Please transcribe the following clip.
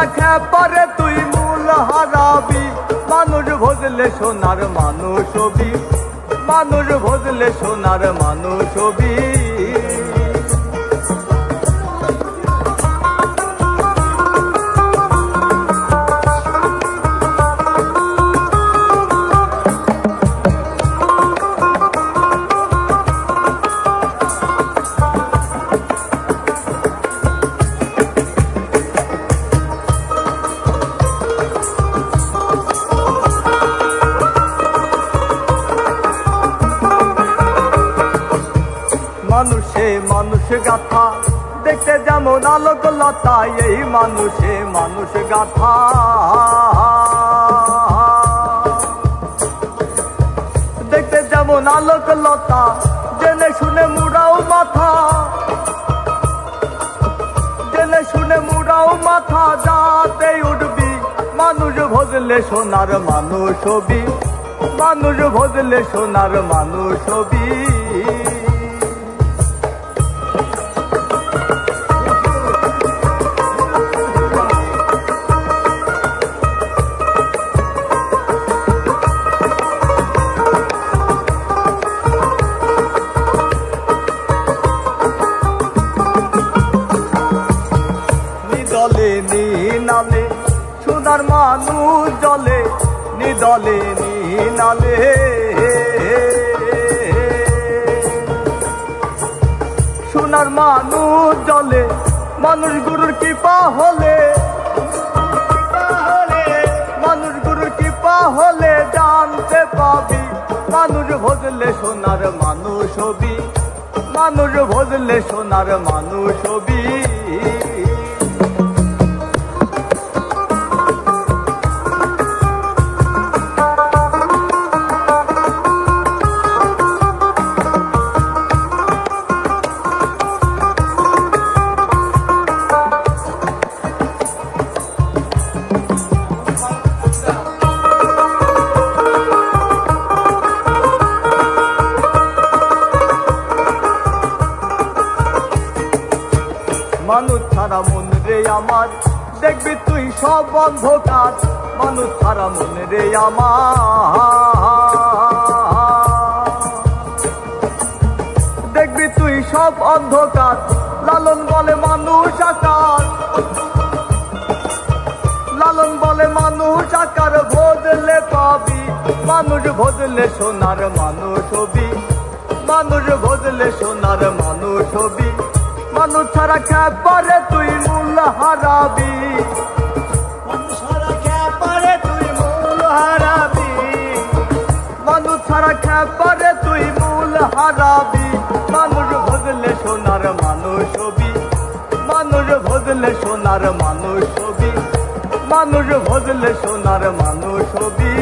ছাড়া খেপারে তুই মূল হারাবি। মানুষ ভজলে সোনার মানুষ হবি, মানুষ ভজলে সোনার মানুষ হবি। মানুষে মানুষ গাথা দেখতে যেমন আলোক লতা, এই মানুষে মানুষ গাথা। দেখতে যেমন আলোক লতা, জেনে শুনে মুড়াও মাথা, জেনে শুনে মুড়াও মাথা, যাতে উঠবি। মানুষ ভজলে সোনার মানুষ হবি, মানুষ ভজলে সোনার মানুষ হবি। নিদলে নিনালে সোনার মানুষ জলে, নিদলে নিনালে সোনার মানুষ জলে। মানুষ গুরুর কৃপা হলে, মানুষ গুরুর কৃপা হলে জানতে পাবি। মানুষ ভজলে সোনার মানুষ হবি, মানুষ ভজলে সোনার মানুষ হবি। মানুষ ছাড়া মন রে আমার, দেখবি তুই সব অন্ধকার। মানুষ ছাড়া মন রে আমার, দেখবি তুই সব অন্ধকার। লালন বলে মানুষ আকার, লালন বলে মানুষ আকার, ভজলে পাবি। মানুষ ভজলে সোনার মানুষ হবি, মানুষ ভজলে সোনার মানুষ হবি। মানুষ ছাড়া খেপারে তুই মূল হারাবি, মানুষ ছাড়া খেপারে তুই মূল হারাবি। মানুষ ছাড়া খেপারে তুই মূল হারাবি। মানুষ ভজলে সোনার মানুষ হবি, মানুষ ভজলে সোনার মানুষ হবি, মানুষ ভজলে সোনার মানুষ হবি।